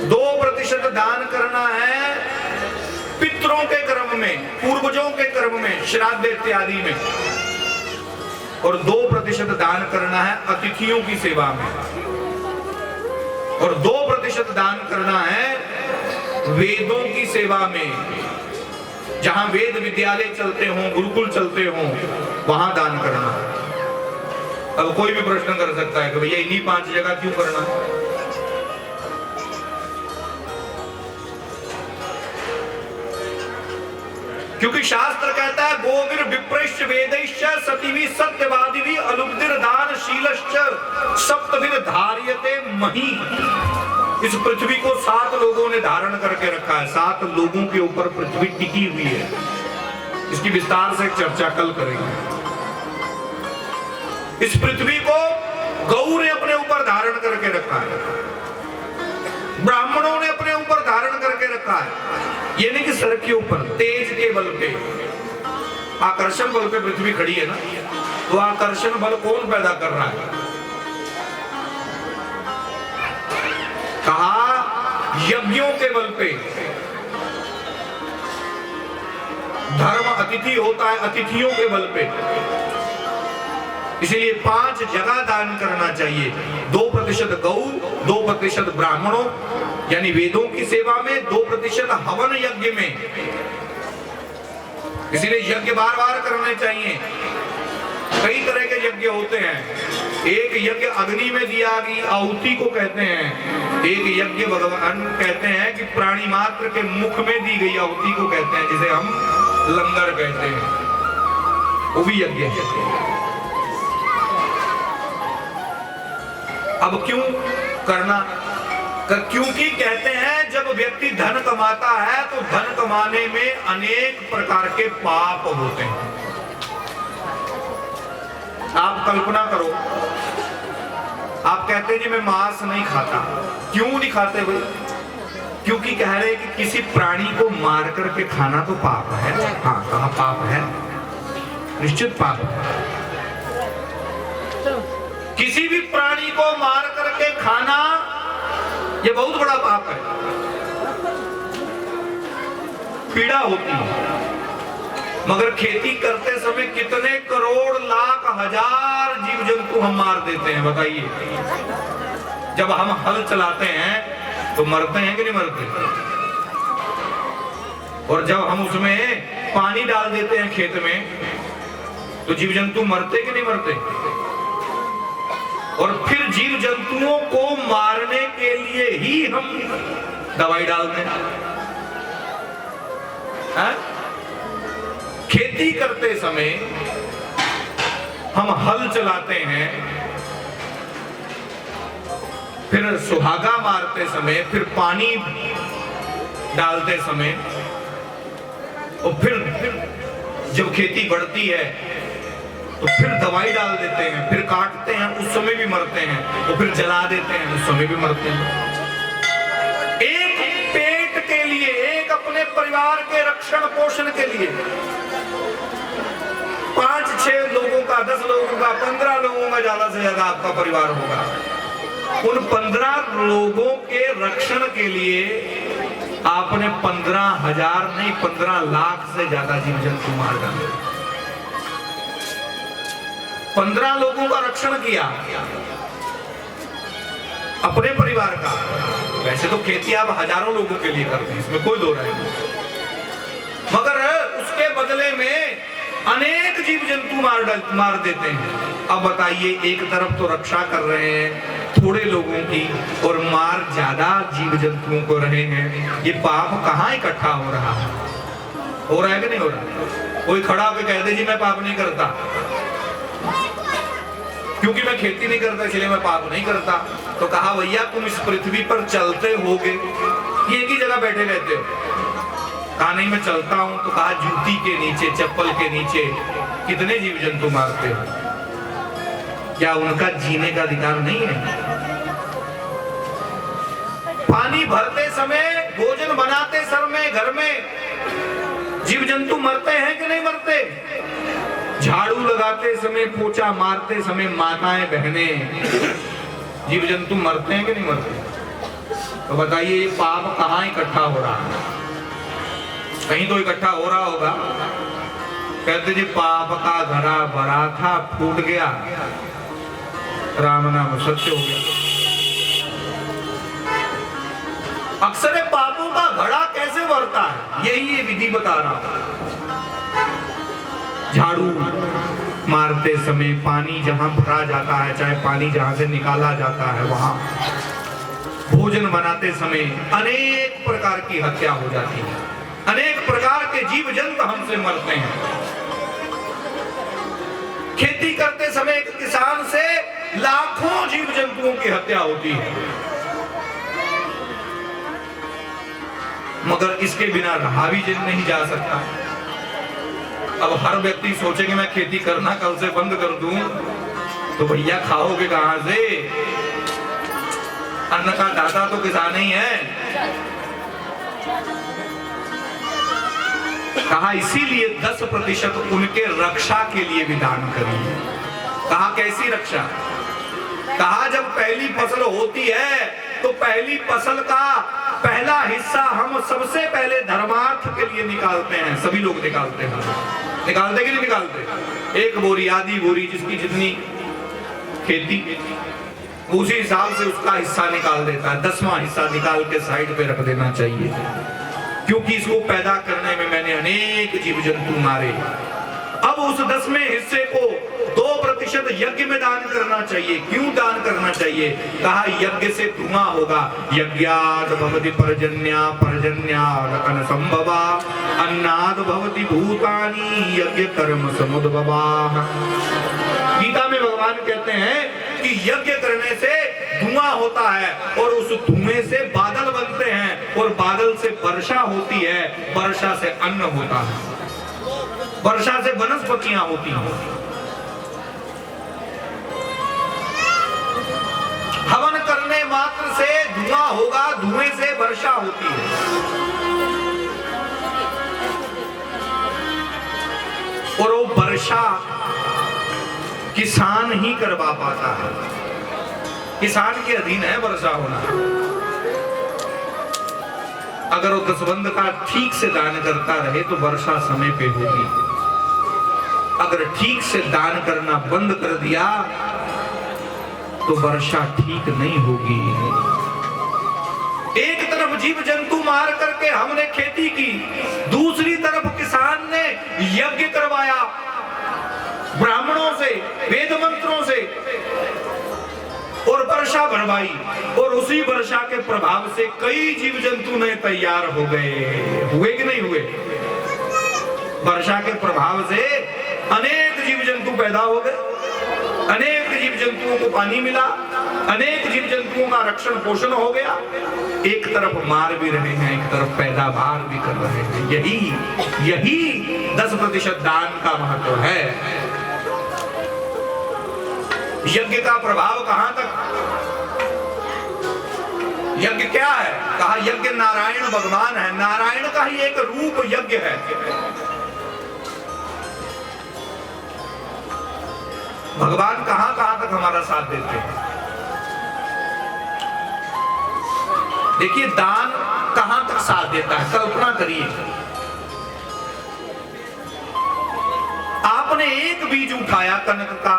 2% दान करना है पितरों के कर्म में, पूर्वजों के कर्म में, श्राद्ध इत्यादि में, और 2% दान करना है अतिथियों की सेवा में, और 2% दान करना है वेदों की सेवा में। जहां वेद विद्यालय चलते हों, गुरुकुल चलते हों, वहां दान करना। अब कोई भी प्रश्न कर सकता है कि भैया इन्हीं 5 जगह क्यों करना? क्योंकि शास्त्र कहता है गोविर विप्रश्च वेदैश्च सतिवि सत्यवादिवि अलुब्धिर दानशीलश्च सप्तभिर धार्यते मही। इस पृथ्वी को 7 लोगों ने धारण करके रखा है। 7 लोगों के ऊपर पृथ्वी टिकी हुई है। इसकी विस्तार से चर्चा कल करेंगे। इस पृथ्वी को गौ ने अपने ऊपर धारण करके रखा है, ब्राह्मणों ने अपने ऊपर धारण करके रखा है। ये नहीं कि सर के ऊपर, तेज के बल पे, आकर्षण बल पे पृथ्वी खड़ी है ना, तो आकर्षण बल कौन पैदा कर रहा है? कहा यज्ञों के बल पे। धर्म अतिथि होता है अतिथियों के बल पे। इसलिए 5 जगह दान करना चाहिए। 2% गौ, 2% ब्राह्मणों यानी वेदों की सेवा में, 2% हवन यज्ञ में। इसलिए यज्ञ बार बार करने चाहिए। कई तरह के यज्ञ होते हैं। एक यज्ञ अग्नि में दिया गई आहुति को कहते हैं, एक यज्ञ भगवान कहते हैं कि प्राणी मात्र के मुख में दी गई आहुति को कहते हैं, जिसे हम लंगर कहते हैं, वो भी यज्ञ है। अब क्यों करना? क्योंकि कहते हैं जब व्यक्ति धन कमाता है तो धन कमाने में अनेक प्रकार के पाप होते हैं। आप कल्पना करो, आप कहते हैं जी मैं मांस नहीं खाता। क्यों नहीं खाते भाई? क्योंकि कह रहे कि किसी प्राणी को मार करके खाना तो पाप है। हाँ, कहा पाप है, निश्चित पाप है। किसी भी प्राणी को मार करके खाना ये बहुत बड़ा पाप है, पीड़ा होती है। मगर खेती करते समय कितने करोड़ लाख हजार जीव जंतु हम मार देते हैं, बताइए। जब हम हल चलाते हैं तो मरते हैं कि नहीं मरते? और जब हम उसमें पानी डाल देते हैं खेत में तो जीव जंतु मरते कि नहीं मरते? और फिर जीव जंतुओं को मारने के लिए ही हम दवाई डालते हैं। खेती करते समय हम हल चलाते हैं, फिर सुहागा मारते समय, फिर पानी डालते समय, और फिर जब खेती बढ़ती है तो फिर दवाई डाल देते हैं, फिर काटते हैं, उस समय भी मरते हैं, और फिर जला देते हैं, उस समय भी मरते हैं। एक पेट के लिए, एक अपने परिवार के रक्षण पोषण के लिए 5-6 लोगों का, 10 लोगों का, 15 लोगों का ज्यादा से ज्यादा आपका परिवार होगा। उन 15 लोगों के रक्षण के लिए आपने 15,000 नहीं 15 लाख से ज्यादा जीव जंतु मार डाले। 15 लोगों का रक्षण किया, अपने परिवार का। वैसे तो खेती आप हजारों लोगों के लिए करते हैं, इसमें कोई दो राय नहीं, मगर उसके बदले में अनेक जीव जंतु मार देते हैं। अब बताइए, एक तरफ तो रक्षा कर रहे हैं थोड़े लोगों की और मार ज्यादा जीव जंतुओं को रहे हैं। ये पाप कहाँ इकट्ठा हो रहा है? हो रहा है कि नहीं हो रहा? कोई खड़ा होकर कह दे जी मैं पाप नहीं करता, क्योंकि मैं खेती नहीं करता इसलिए मैं पाप नहीं करता। तो कहा भैया तुम इस पृथ्वी पर चलते होगे, एक ही जगह बैठे रहते हो? कहा नहीं मैं चलता हूं। तो कहा जूती के नीचे, चप्पल के नीचे कितने जीव जंतु मारते हो? क्या उनका जीने का अधिकार नहीं है? पानी भरते समय, भोजन बनाते समय घर में जीव जंतु मरते हैं कि नहीं मरते? झाड़ू लगाते समय, पोछा मारते समय माताएं बहनें, जीव जंतु मरते हैं कि नहीं मरते? तो बताइए ये पाप कहाँ इकट्ठा हो रहा है? कहीं तो इकट्ठा हो रहा होगा। कहते जी पाप का घड़ा भरा था, फूट गया, राम नाम सत्य हो गया। अक्सर पापों का घड़ा कैसे भरता है, यही ये विधि बता रहा हूं। झाड़ू मारते समय पानी जहां भरा जाता है, चाहे पानी जहां से निकाला जाता है वहां, भोजन बनाते समय अनेक प्रकार की हत्या हो जाती है, अनेक प्रकार के जीव जंतु हमसे मरते हैं। खेती करते समय एक किसान से लाखों जीव जंतुओं की हत्या होती है, मगर इसके बिना रहा भी नहीं जा सकता। अब हर व्यक्ति सोचे कि मैं खेती करना कल से बंद कर दूं, तो भैया खाओगे कहां से? अन्न का दाता तो किसान ही है। कहा इसीलिए 10% उनके रक्षा के लिए भी दान करिए। कहा कैसी रक्षा? कहा जब पहली फसल होती है तो पहली फसल का पहला हिस्सा हम सबसे पहले धर्मार्थ के लिए निकालते हैं। सभी लोग निकालते हैं, निकालते कि नहीं निकालते? एक बोरी, आधी बोरी, जिसकी जितनी खेती, उसी हिसाब से उसका हिस्सा निकाल देता है। 10वां हिस्सा निकाल के साइड पे रख देना चाहिए, क्योंकि इसको पैदा करने में मैंने अनेक जीव जंतु मारे। अब उस 10वें हिस्से को 2% यज्ञ में दान करना चाहिए। क्यों दान करना चाहिए? कहा यज्ञ से धुआं होगा। यज्ञाद भवति पर्जन्या, पर्जन्याद अन्न संभवा, अन्नाद भवति भूतानि, यज्ञ कर्म समुद्भवा। गीता में भगवान कहते हैं कि यज्ञ करने से धुआं होता है और उस धुएं से बादल बनते हैं और बादल से वर्षा होती है, वर्षा से अन्न होता है, वर्षा से वनस्पतियां होती हैं। हवन करने मात्र से धुआं होगा, धुएं से वर्षा होती है। और वो वर्षा किसान ही करवा पाता है, किसान के अधीन है वर्षा होना। अगर वो दसबंध का ठीक से दान करता रहे तो वर्षा समय पे होगी। अगर ठीक से दान करना बंद कर दिया तो वर्षा ठीक नहीं होगी। एक तरफ जीव जंतु मार करके हमने खेती की, दूसरी तरफ किसान ने यज्ञ करवाया ब्राह्मणों से, वेद मंत्रों से, और वर्षा भरवाई, और उसी वर्षा के प्रभाव से कई जीव जंतु ने तैयार हो गए। हुए कि नहीं हुए? वर्षा के प्रभाव से अनेक जीव जंतु पैदा हो गए, अनेक जीव जंतुओं को पानी मिला, अनेक जीव जंतुओं का रक्षण पोषण हो गया। एक तरफ मार भी रहे हैं, एक तरफ पैदावार भी कर रहे हैं। यही 10% दान का महत्व है। यज्ञ का प्रभाव कहां तक? यज्ञ क्या है? कहा यज्ञ नारायण भगवान है, नारायण का ही एक रूप यज्ञ है। भगवान कहां कहां तक हमारा साथ देते हैं। देखिए दान कहां तक साथ देता है। कल्पना करिए, आपने एक बीज उठाया कनक का,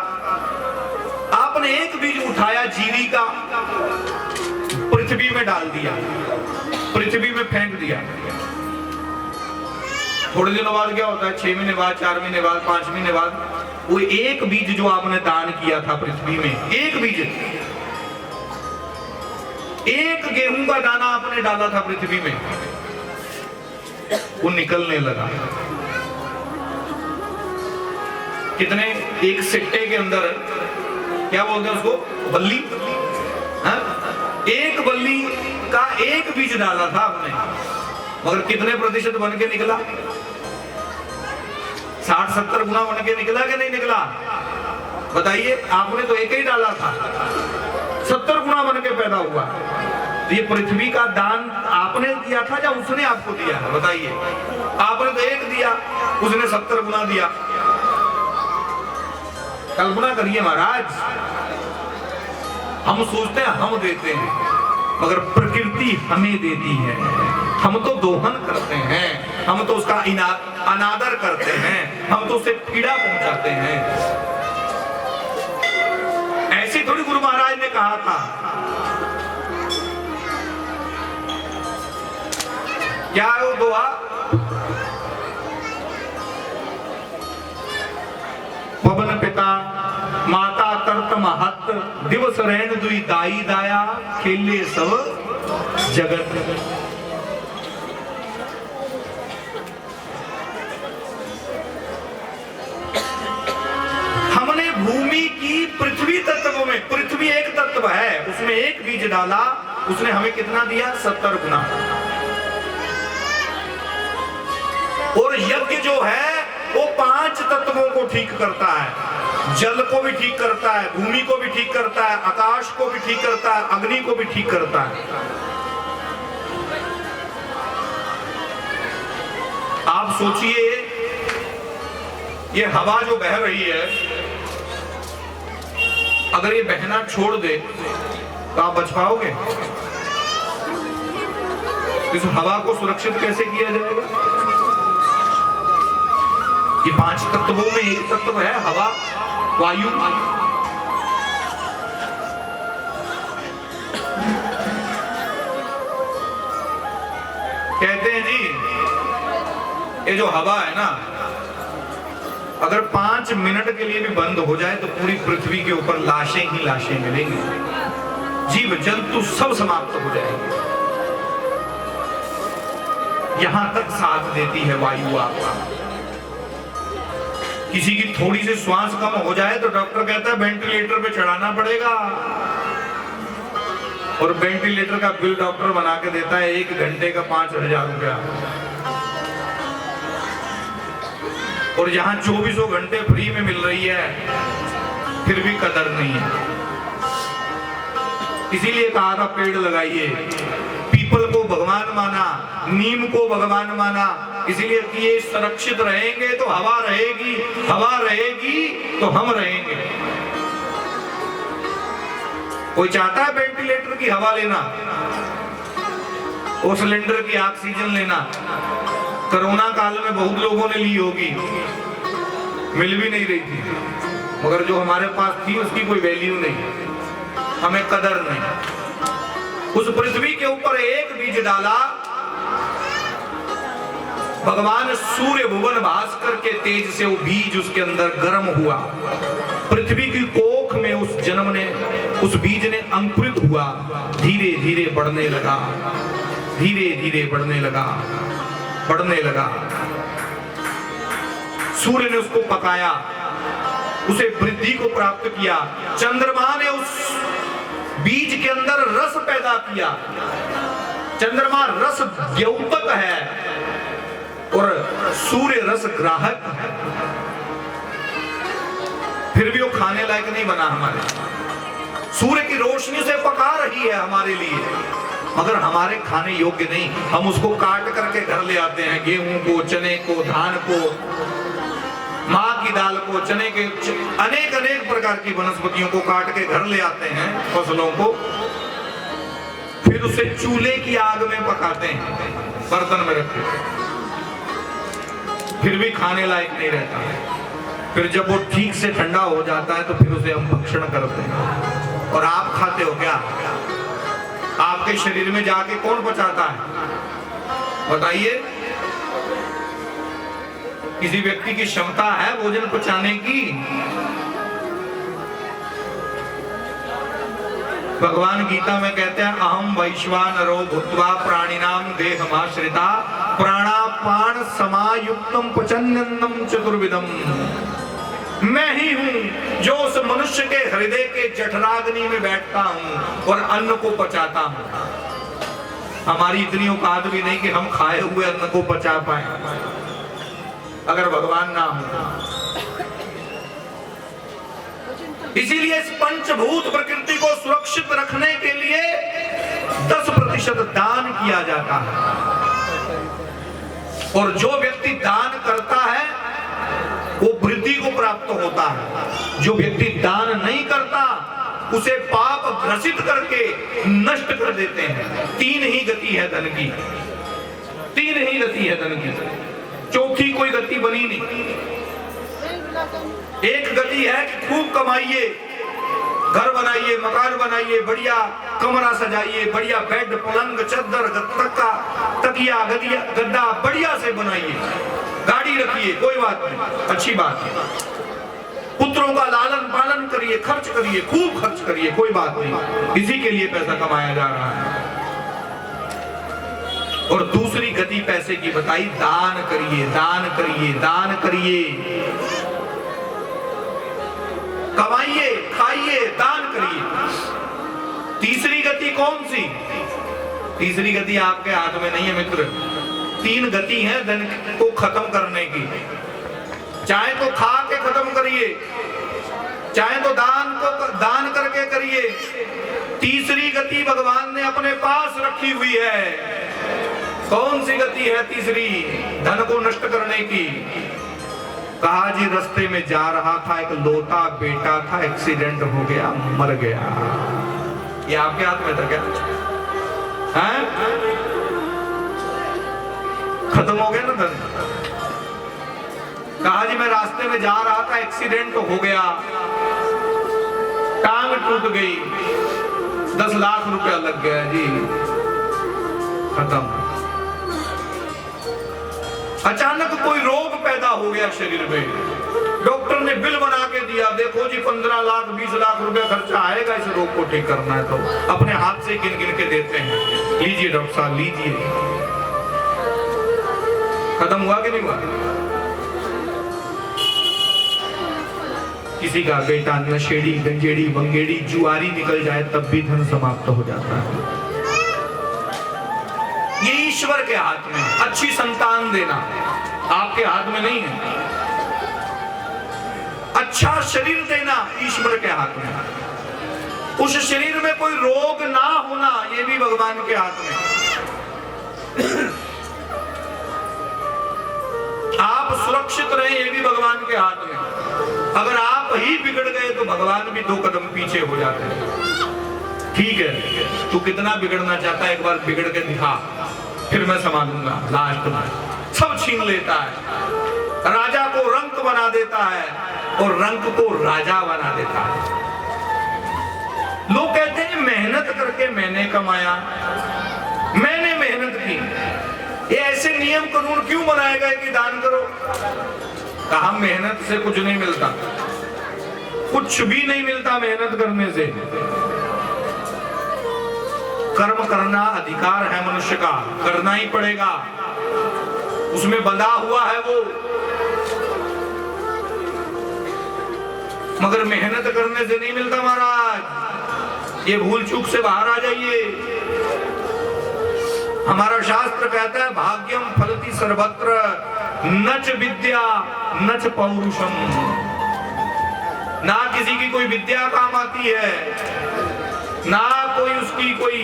आपने एक बीज उठाया जीरी का, पृथ्वी में डाल दिया, पृथ्वी में फेंक दिया। थोड़े दिनों बाद क्या होता है? 6 महीने बाद, 4 महीने बाद, 5 महीने बाद, वो एक बीज जो आपने दान किया था पृथ्वी में, एक बीज, एक गेहूं का दाना आपने डाला था पृथ्वी में, वो निकलने लगा। कितने? एक सिट्टे के अंदर, क्या बोलते हैं उसको, बल्ली, हाँ? एक बल्ली का एक बीज डाला था आपने, मगर कितने प्रतिशत बन के निकला? 60-70 गुना बन के निकला कि नहीं निकला? बताइए। आपने तो एक ही डाला था, 70 गुना बन के पैदा हुआ। तो ये पृथ्वी का दान आपने दिया था या उसने आपको दिया है? बताइए। आपने तो एक दिया, उसने 70 गुना दिया। कल्पना करिए महाराज, हम सोचते हैं हम देते हैं, मगर प्रकृति हमें देती है। हम तो दोहन करते हैं, हम तो उसका अनादर करते हैं, हम तो उसे पीड़ा पहुंचाते हैं। ऐसे थोड़ी गुरु महाराज ने कहा था। क्या है वो दुआ? पवन पिता माता तरत महत दिवस रैन दुई दाई दाया खेले सब जगत। हमने भूमि की पृथ्वी तत्व में, पृथ्वी एक तत्व है, उसमें एक बीज डाला, उसने हमें कितना दिया? 70 गुना। और यज्ञ जो है वो 5 तत्वों को ठीक करता है। जल को भी ठीक करता है, भूमि को भी ठीक करता है, आकाश को भी ठीक करता है, अग्नि को भी ठीक करता है। आप सोचिए, ये हवा जो बह रही है, अगर ये बहना छोड़ दे तो आप बच पाओगे? इस हवा को सुरक्षित कैसे किया जाएगा? ये 5 तत्वों में एक तत्व है हवा, वायु। कहते हैं जी, ये जो हवा है ना, अगर 5 मिनट के लिए भी बंद हो जाए तो पूरी पृथ्वी के ऊपर लाशें ही लाशें मिलेंगी, जीव जंतु सब समाप्त हो जाएंगे। यहां तक साथ देती है वायु आपका। किसी की थोड़ी सी श्वास कम हो जाए तो डॉक्टर कहता है वेंटिलेटर पे चढ़ाना पड़ेगा, और वेंटिलेटर का बिल डॉक्टर बना के देता है 1 घंटे का 5,000 रुपया। और यहाँ 24 घंटे फ्री में मिल रही है, फिर भी कदर नहीं है। इसीलिए कहा था पेड़ लगाइए। पीपल को भगवान माना, नीम को भगवान माना, इसलिए कि ये सुरक्षित रहेंगे तो हवा रहेगी, हवा रहेगी तो हम रहेंगे। कोई चाहता है वेंटिलेटर की हवा लेना, और सिलेंडर की ऑक्सीजन लेना? कोरोना काल में बहुत लोगों ने ली होगी, मिल भी नहीं रही थी, मगर जो हमारे पास थी उसकी कोई वैल्यू नहीं, हमें कदर नहीं। उस पृथ्वी के ऊपर एक बीज डाला, भगवान सूर्य भुवन भास्कर के तेज से वो बीज उसके अंदर गर्म हुआ। पृथ्वी की कोख में उस जन्म ने, उस बीज ने अंकुरित हुआ, धीरे धीरे बढ़ने लगा, धीरे धीरे बढ़ने लगा, बढ़ने लगा। सूर्य ने उसको पकाया, उसे वृद्धि को प्राप्त किया। चंद्रमा ने उस बीज के अंदर रस पैदा किया। चंद्रमा रस द्योतक है और सूर्य रस ग्राहक है। फिर भी वो खाने लायक नहीं बना हमारे। सूर्य की रोशनी से पका रही है हमारे लिए, मगर हमारे खाने योग्य नहीं। हम उसको काट करके घर ले आते हैं, गेहूं को, चने को, धान को, माँ की दाल को, चने के, अनेक अनेक प्रकार की वनस्पतियों को काट के घर ले आते हैं, फसलों को। फिर उसे चूल्हे की आग में पकाते हैं, बर्तन में रखते, फिर भी खाने लायक नहीं रहता। फिर जब वो ठीक से ठंडा हो जाता है तो फिर उसे हम भक्षण करते हैं। और आप खाते हो क्या? आपके शरीर में जाके कौन पचाता है बताइए? किसी व्यक्ति की क्षमता है भोजन पचाने की? भगवान गीता में कहते हैं, अहम वैश्वानरो भूत्वा प्राणिनाम देहमाश्रिता प्राणापान समायुक्तम पचन्नन्नम चतुर्विधम। मैं ही हूं जो उस मनुष्य के हृदय के जठराग्नि में बैठता हूं और अन्न को पचाता हूं। हमारी इतनी औकात भी नहीं कि हम खाए हुए अन्न को पचा पाए, अगर भगवान ना हो। इसीलिए इस पंचभूत प्रकृति को सुरक्षित रखने के लिए 10% दान किया जाता है। और जो व्यक्ति दान करता है वो वृद्धि को प्राप्त होता है। जो व्यक्ति दान नहीं करता उसे पाप ग्रसित करके नष्ट कर देते हैं। 3 ही गति है धन की, 3 ही गति है धन की, चौथी कोई गति बनी नहीं। एक गति है कि खूब कमाइए, घर बनाइए, मकान बनाइए, बढ़िया कमरा सजाइए, बढ़िया बेड पलंग चद्दर तक्का तकिया गद्दा बढ़िया से बनाइए, गाड़ी रखिए, कोई बात नहीं, अच्छी बात है। पुत्रों का लालन पालन करिए, खर्च करिए, खूब खर्च करिए, कोई बात नहीं, इसी के लिए पैसा कमाया जा रहा है। और दूसरी गति पैसे की बताई, दान करिए, दान करिए, दान करिए, कमाइए, खाइए, दान करिए। तीसरी गति कौन सी? तीसरी गति आपके हाथ में नहीं है मित्र। 3 गति है धन को खत्म करने की। चाहे तो खा के खत्म करिए, चाहे तो दान करके करिए। तीसरी गति भगवान ने अपने पास रखी हुई है। कौन सी गति है तीसरी धन को नष्ट करने की? कहा जी रास्ते में जा रहा था, एक लोता बेटा था, एक्सीडेंट हो गया, मर गया। ये आपके हाथ में था क्या? हैं? खत्म हो गया ना धन। कहा जी मैं रास्ते में जा रहा था, एक्सीडेंट हो गया, टांग टूट गई, 10 लाख रुपया लग गया जी, खत्म। अचानक कोई रोग पैदा हो गया शरीर में, डॉक्टर ने बिल बना के दिया, देखो जी 15 लाख 20 लाख रुपया खर्चा आएगा, इस रोग को ठीक करना है। तो अपने हाथ से गिन गिन के देते हैं, लीजिए डॉक्टर साहब लीजिए। खत्म हुआ कि नहीं हुआ? किसी का बेटा नशेड़ी गंजेड़ी बंगेड़ी जुआरी निकल जाए तब भी धन समाप्त हो जाता है। ये ईश्वर के हाथ में। अच्छी संतान देना आपके हाथ में नहीं है, अच्छा शरीर देना ईश्वर के हाथ में। उस शरीर में कोई रोग ना होना ये भी भगवान के हाथ में। आप सुरक्षित रहे ये भी भगवान के हाथ में। अगर आप ही बिगड़ गए तो भगवान भी 2 कदम पीछे हो जाते हैं। ठीक है, तू कितना बिगड़ना चाहता है, एक बार बिगड़ के दिखा, फिर मैं संभालूंगा। लास्ट में सब छीन लेता है, राजा को रंक बना देता है और रंक को राजा बना देता है। लोग कहते हैं मेहनत करके मैंने कमाया, मैंने मेहनत की। ये ऐसे नियम कानून क्यों बनाए गए कि दान करो? कहा मेहनत से कुछ नहीं मिलता, कुछ भी नहीं मिलता मेहनत करने से। कर्म करना अधिकार है मनुष्य का, करना ही पड़ेगा, उसमें बंधा हुआ है वो। मगर मेहनत करने से नहीं मिलता महाराज, ये भूल चूक से बाहर आ जाइए। हमारा शास्त्र कहता है भाग्यम फलति सर्वत्र नच विद्या नच पौरुषम। ना किसी की कोई विद्या काम आती है, ना कोई उसकी कोई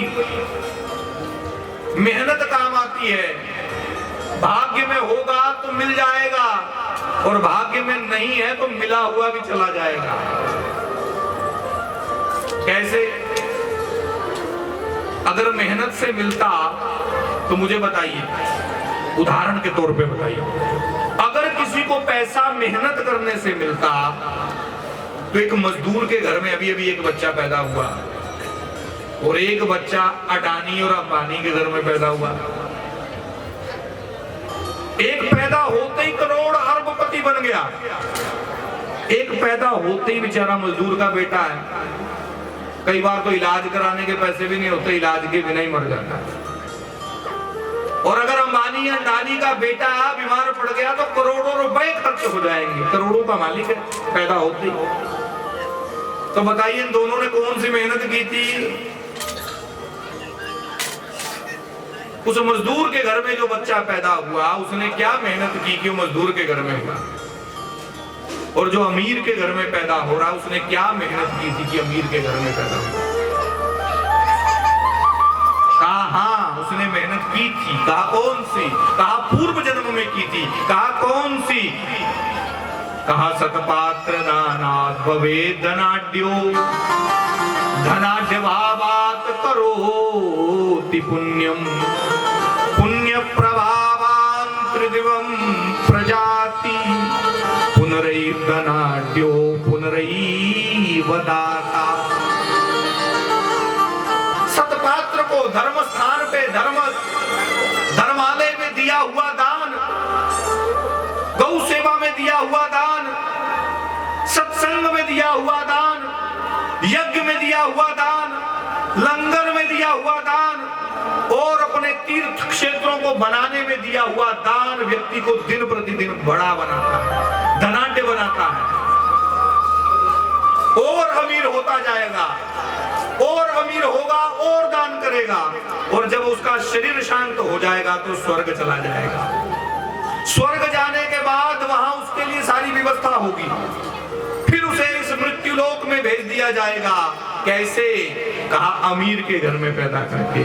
मेहनत काम आती है। भाग्य में होगा तो मिल जाएगा और भाग्य में नहीं है तो मिला हुआ भी चला जाएगा। कैसे? अगर मेहनत से मिलता तो मुझे बताइए, उदाहरण के तौर पे बताइए। अगर किसी को पैसा मेहनत करने से मिलता तो एक मजदूर के घर में अभी अभी एक बच्चा पैदा हुआ और एक बच्चा अडानी और अंबानी के घर में पैदा हुआ, एक पैदा होते ही करोड़ अरबपति बन गया, एक पैदा होते ही बेचारा मजदूर का बेटा है, कई बार तो इलाज कराने के पैसे भी नहीं होते, इलाज के बिना ही मर जाता है। और अगर अंबानी या अडानी का बेटा बीमार पड़ गया तो करोड़ों रुपए खर्च हो जाएंगे, करोड़ों का मालिक है पैदा होते ही। तो बताइए इन दोनों ने कौन सी मेहनत की थी? उस मजदूर के घर में जो बच्चा पैदा हुआ उसने क्या मेहनत की कि वो मजदूर के घर में हुआ, और जो अमीर के घर में पैदा हो रहा उसने क्या मेहनत की थी कि अमीर के घर में पैदा हुआ। कहा हाँ उसने मेहनत की थी। कहा कौन सी? कहा पूर्व जन्म में की थी। कहा कौन सी? कहा सतपात्र दानात् भवेत् धनाढ्यो। धनाढ्यभावात् करोति पुण्यम पुण्य प्रभावान् त्रिदिवं प्रजाति पुनरैर्धनाढ्यो पुनरैव दाता। सतपात्र को धर्म स्थान पे धर्मालय में दिया हुआ दान, गौ सेवा में दिया हुआ दान, सत्संग में दिया हुआ दान, यज्ञ में दिया हुआ दान, लंगर में दिया हुआ दान और अपने तीर्थ क्षेत्रों को बनाने में दिया हुआ दान व्यक्ति को दिन प्रतिदिन बड़ा बनाता है, धनाढ्य बनाता है और अमीर होता जाएगा और अमीर होगा और दान करेगा और जब उसका शरीर शांत हो जाएगा तो स्वर्ग चला जाएगा। स्वर्ग जाने के बाद वहां उसके लिए सारी व्यवस्था होगी, फिर उसे इस मृत्यु लोक में भेज दिया जाएगा। कैसे? कहा अमीर के घर में पैदा करके,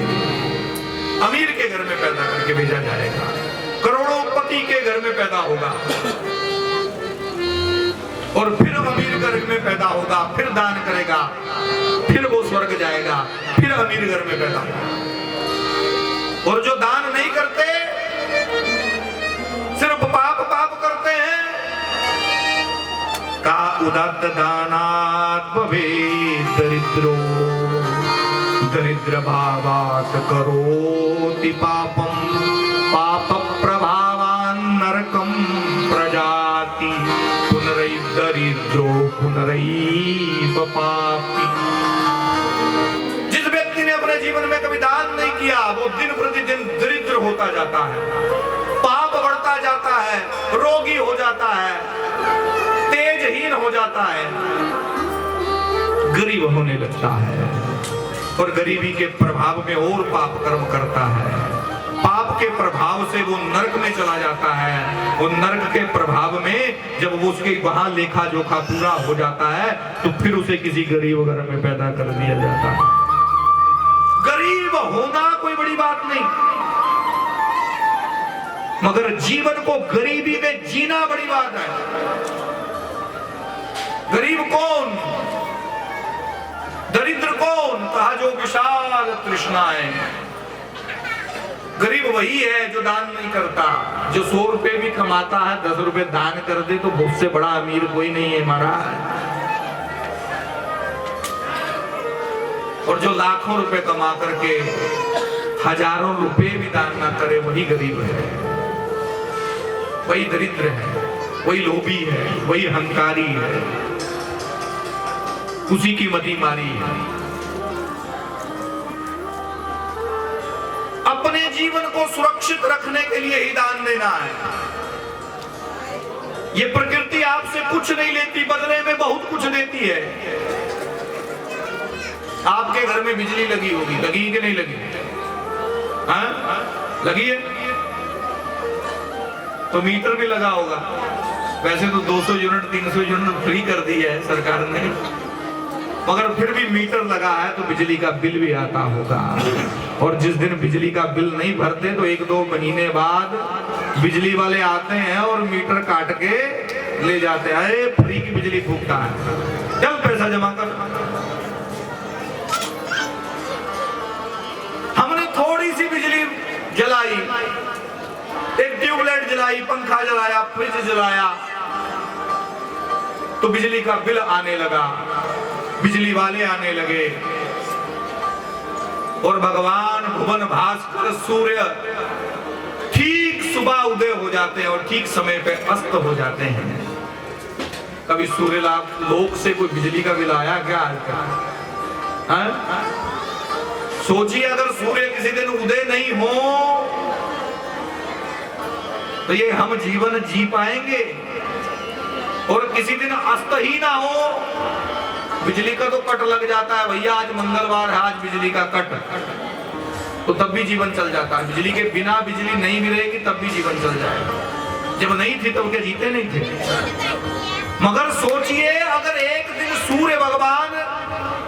अमीर के घर में पैदा करके भेजा जाएगा। करोड़ोंपति के घर में पैदा होगा और फिर अमीर घर में पैदा होगा, फिर दान करेगा, फिर वो स्वर्ग जाएगा, फिर अमीर घर में पैदा होगा। और जो दान नहीं करते, सिर्फ पाप करते हैं, का उदात्त दानात् भवेत् दरिद्रो दरिद्र भावात् करोति पापम पाप प्रभावान् नरकं प्रजाति पुनरैर्दरिद्रो पुनरैव पापी। जिस व्यक्ति ने अपने जीवन में कभी दान नहीं किया वो दिन प्रतिदिन दरिद्र होता जाता है, पाप बढ़ता जाता है, रोगी हो जाता है, तेजहीन हो जाता है, गरीब होने लगता है और गरीबी के प्रभाव में और पाप कर्म करता है। पाप के प्रभाव से वो नरक में चला जाता है। वो नरक के प्रभाव में जब वो उसके वहां लेखा जोखा पूरा हो जाता है तो फिर उसे किसी गरीब घर में पैदा कर दिया जाता है। गरीब होना कोई बड़ी बात नहीं, मगर जीवन को गरीबी में जीना बड़ी बात है। गरीब कौन? दरिद्र कौन? कहा जो विशाल तृष्णाएं। गरीब वही है जो दान नहीं करता, जो 100 रुपए भी कमाता है 10 रुपए दान कर दे तो मुझसे बड़ा अमीर कोई नहीं है महाराज। और जो लाखों रुपए कमा करके हजारों रुपए भी दान ना करे वही गरीब है, वही दरिद्र है, वही लोभी है, वही अहंकारी है, उसी की मति मारी है। अपने जीवन को सुरक्षित रखने के लिए ही दान देना है। ये प्रकृति आपसे कुछ नहीं लेती, बदले में बहुत कुछ देती है। आपके घर में बिजली लगी होगी, लगी कि नहीं लगी? हाँ? लगी है तो मीटर भी लगा होगा। वैसे तो 200 यूनिट 300 यूनिट फ्री कर दी है सरकार ने, मगर फिर भी मीटर लगा है तो बिजली का बिल भी आता होगा। और जिस दिन बिजली का बिल नहीं भरते तो 1-2 महीने बाद बिजली वाले आते हैं और मीटर काट के ले जाते हैं। अरे फ्री की बिजली फूकता है, चल पैसा जमा कर। हमने थोड़ी सी बिजली जलाई, एक ट्यूबलाइट जलाई, पंखा जलाया, फ्रिज जलाया तो बिजली का बिल आने लगा, बिजली वाले आने लगे। और भगवान भुवन भास्कर सूर्य ठीक सुबह उदय हो जाते हैं और ठीक समय पे अस्त हो जाते हैं। कभी सूर्य लोक से कोई बिजली का बिल आया क्या? सोचिए अगर सूर्य किसी दिन उदय नहीं हो तो ये हम जीवन जी पाएंगे? और किसी दिन अस्त ही ना हो, बिजली का तो कट लग जाता है, भैया आज मंगलवार है, आज बिजली का कट, तो तब भी जीवन चल जाता है। बिजली के बिना बिजली नहीं भी रहेगी तब भी जीवन चल जाएगा। जब नहीं थी तब क्या जीते नहीं थे? मगर सोचिए अगर एक दिन सूर्य भगवान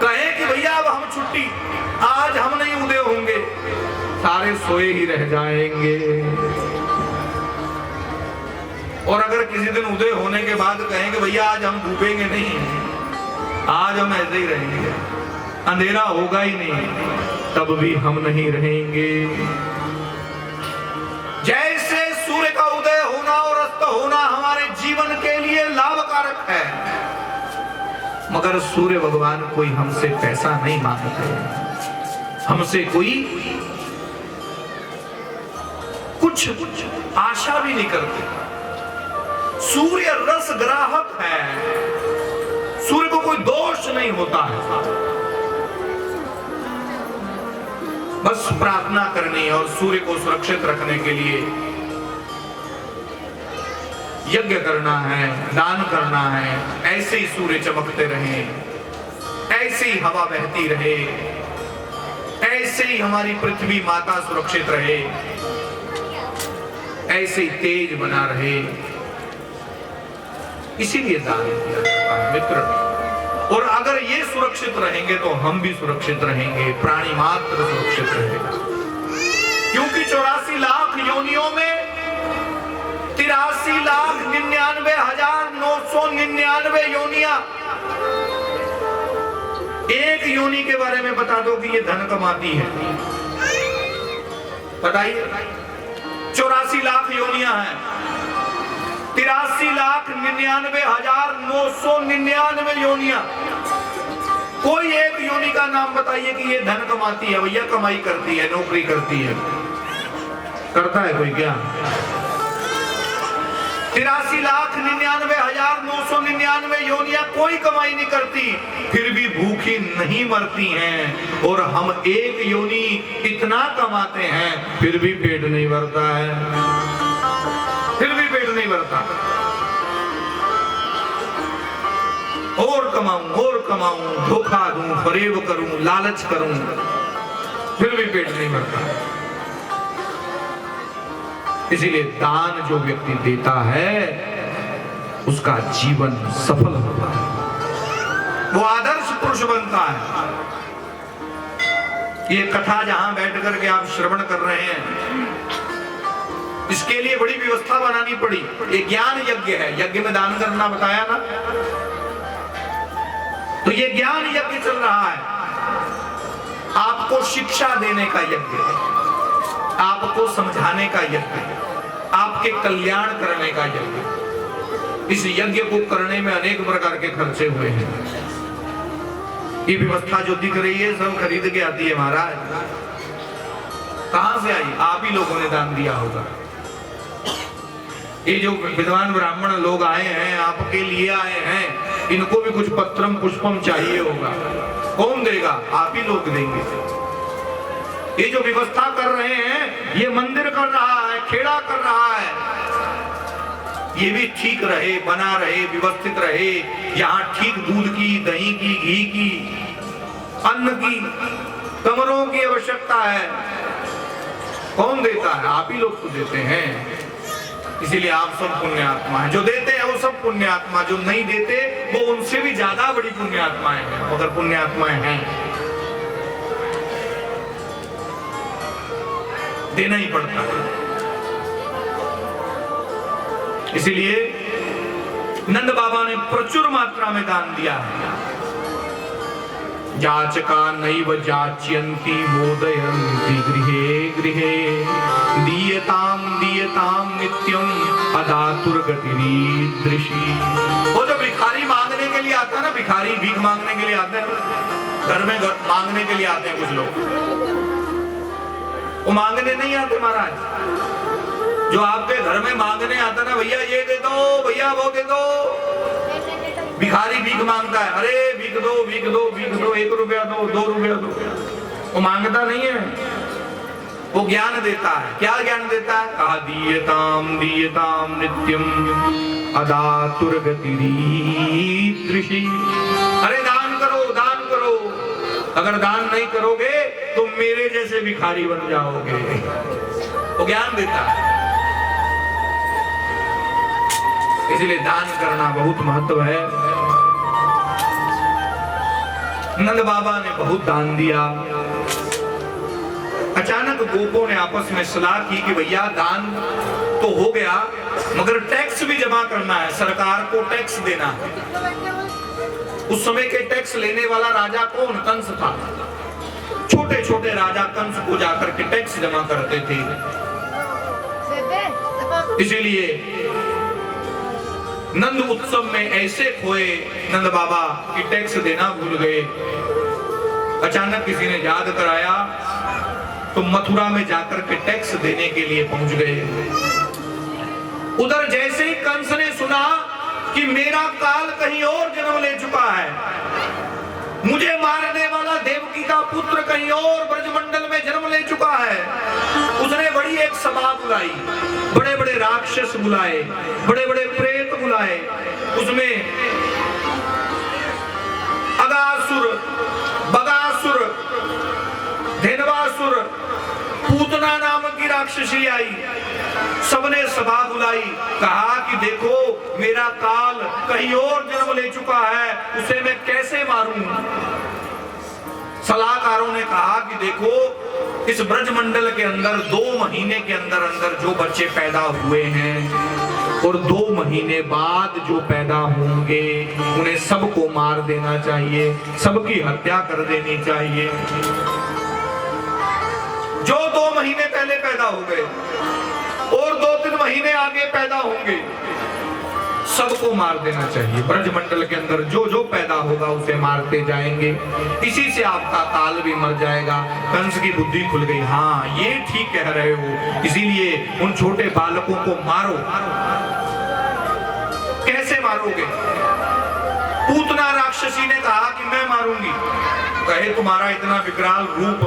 कहे कि भैया अब हम छुट्टी, आज हम नहीं उदय होंगे, सारे सोए ही रह जाएंगे। और अगर किसी दिन उदय होने के बाद कहेंगे भैया आज हम डूबेंगे नहीं, आज हम ऐसे ही रहेंगे, अंधेरा होगा ही नहीं, तब भी हम नहीं रहेंगे। जैसे सूर्य का उदय होना और अस्त होना हमारे जीवन के लिए लाभकारक है, मगर सूर्य भगवान कोई हमसे पैसा नहीं मांगते, हमसे कोई कुछ आशा भी नहीं करते। सूर्य रस ग्राहक है, सूर्य को कोई दोष नहीं होता है, बस प्रार्थना करनी और सूर्य को सुरक्षित रखने के लिए यज्ञ करना है, दान करना है। ऐसे ही सूर्य चमकते रहे, ऐसे ही हवा बहती रहे, ऐसे ही हमारी पृथ्वी माता सुरक्षित रहे, ऐसे ही तेज बना रहे, इसीलिए दान किया जाता है मित्र। और अगर ये सुरक्षित रहेंगे तो हम भी सुरक्षित रहेंगे, प्राणी मात्र सुरक्षित रहेगा। क्योंकि 84 लाख योनियों में 83,99,999 योनियां, एक योनि के बारे में बता दो कि ये धन कमाती है, बताइए। 84 लाख योनियां हैं, 83,99,999 योनियां, कोई एक योनि का नाम बताइए कि ये धन कमाती है, भैया कमाई करती है, नौकरी करती है, करता है कोई क्या? 83,99,999 योनियां कोई कमाई नहीं करती, फिर भी भूखी नहीं मरती हैं। और हम एक योनि इतना कमाते हैं, फिर भी पेट नहीं भरता है, फिर भी पेट नहीं भरता। और कमाऊं, धोखा दूं, फरेब करूं, लालच करूं, फिर भी पेट नहीं भरता। इसीलिए दान जो व्यक्ति देता है उसका जीवन सफल होता है, वो आदर्श पुरुष बनता है। ये कथा जहां बैठ करके आप श्रवण कर रहे हैं, इसके लिए बड़ी व्यवस्था बनानी पड़ी। ये ज्ञान यज्ञ है, यज्ञ में दान करना बताया ना, तो ये ज्ञान यज्ञ चल रहा है। आपको शिक्षा देने का यज्ञ, आपको समझाने का यज्ञ, आपके कल्याण करने का यज्ञ। इस यज्ञ को करने में अनेक प्रकार के खर्चे हुए हैं। ये व्यवस्था जो दिख रही है सब खरीद के आती है महाराज, कहां से आई? आप ही लोगों ने दान दिया होगा। ये जो विद्वान ब्राह्मण लोग आए हैं, आपके लिए आए हैं, इनको भी कुछ पत्रम पुष्पम चाहिए होगा, कौन देगा? आप ही लोग देंगे। ये जो व्यवस्था कर रहे हैं, ये मंदिर कर रहा है, खेड़ा कर रहा है, ये भी ठीक रहे, बना रहे, व्यवस्थित रहे। यहाँ ठीक दूध की, दही की, घी की, अन्न की, कमरों की आवश्यकता है, कौन देता है? आप ही लोग तो देते हैं। इसीलिए आप सब पुण्यात्मा हैं। जो देते हैं वो सब पुण्यात्मा, जो नहीं देते वो उनसे भी ज्यादा बड़ी पुण्यात्माएं हैं, मगर पुण्यात्माएं हैं, देना ही पड़ता है। इसीलिए नंद बाबा ने प्रचुर मात्रा में दान दिया है। याचका नैव याच्यन्ति मोदयन्ति गृहे गृहे, दीयताम दीयताम नित्यम अदातुर्गतिरीदृशी। वो जो भिखारी मांगने के लिए आता है ना, भिखारी भीख मांगने के लिए आते हैं, घर में मांगने के लिए आते हैं कुछ लोग, वो मांगने नहीं आते महाराज। जो आपके घर में मांगने आता ना, भैया ये दे दो, भैया वो दे दो, भिखारी भीख मांगता है, अरे भीख दो, भीख दो, भीख दो, 1 रुपया दो, 2 रुपया दो। वो मांगता नहीं है, वो ज्ञान देता है। क्या ज्ञान देता है? कहा दीयताम दीयताम नित्यम अदातुर्गतिरीदृशी। अरे दान करो, दान करो, अगर दान नहीं करोगे तो मेरे जैसे भिखारी बन जाओगे। वो ज्ञान देता है। इसलिए दान करना बहुत महत्व है। नंद बाबा ने बहुत दान दिया। अचानक गोपों ने आपस में सलाह की कि भैया दान तो हो गया, मगर टैक्स भी जमा करना है, सरकार को टैक्स देना है। उस समय के टैक्स लेने वाला राजा कौन? कंस था। छोटे छोटे राजा कंस को जाकर के टैक्स जमा करते थे। इसीलिए नंद उत्सव में ऐसे खोए नंद बाबा कि टैक्स देना भूल गए। अचानक किसी ने याद कराया तो मथुरा में जाकर के टैक्स देने के लिए पहुंच गए। उधर जैसे ही कंस ने सुना कि मेरा काल कहीं और जन्म ले चुका है, मुझे मारने वाला देवकी का पुत्र कहीं और ब्रजमंडल में जन्म ले चुका है, उसने बड़ी एक सभा बुलाई, बड़े बड़े राक्षस बुलाए, बड़े बड़े प्रेत बुलाए। उसमें अगासुर, बगासुर, धेनवासुर, पूतना नाम की राक्षसी आई। सबने सभा बुलाई, कहा कि देखो मेरा काल कहीं और जन्म ले चुका है, उसे मैं कैसे मारूं। सलाहकारों ने कहा कि देखो इस ब्रजमंडल के अंदर 2 महीने के अंदर अंदर जो बच्चे पैदा हुए हैं और 2 महीने बाद जो पैदा होंगे उन्हें सबको मार देना चाहिए, सबकी हत्या कर देनी चाहिए। जो 2 महीने पहले पैदा हो गए और 2-3 महीने आगे पैदा होंगे, सबको मार देना चाहिए। ब्रजमंडल के अंदर जो जो पैदा होगा उसे मारते जाएंगे, इसी से आपका काल भी मर जाएगा। कंस की बुद्धि खुल गई, हाँ ये ठीक कह रहे हो, इसीलिए उन छोटे बालकों को मारो। कैसे मारोगे? पूतना राक्षसी ने कहा कि मैं मारूंगी। कहे तुम्हारा इतना विकराल रूप,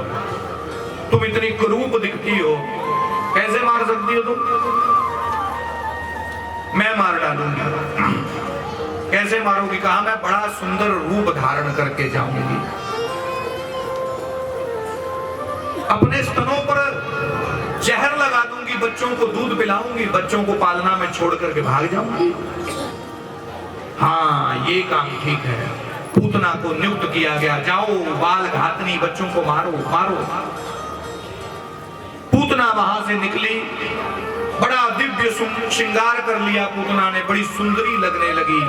तुम इतनी कुरूप दिखती हो, कैसे मार सकती हो तुम? मैं मार डालूंगी। कैसे मारोगी? कहा मैं बड़ा सुंदर रूप धारण करके जाऊंगी, अपने स्तनों पर जहर लगा दूंगी, बच्चों को दूध पिलाऊंगी, बच्चों को पालना में छोड़ करके भाग जाऊंगी। हाँ ये काम ठीक है। पूतना को नियुक्त किया गया, जाओ बाल घातनी बच्चों को मारो मारो। पूतना वहां से निकली, बड़ा दिव्य श्रृंगार कर लिया पूतना ने, बड़ी सुंदरी लगने लगी,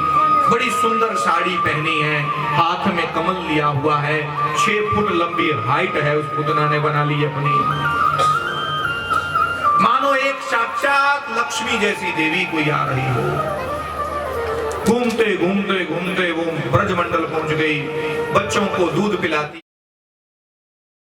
बड़ी सुंदर साड़ी पहनी है, हाथ में कमल लिया हुआ है, 6 फुट लंबी हाइट है उस पूतना ने बना ली अपनी। मानो एक साक्षात लक्ष्मी जैसी देवी कोई आ रही हो। घूमते घूमते घूमते वो ब्रजमंडल पहुंच गई, बच्चों को दूध पिलाती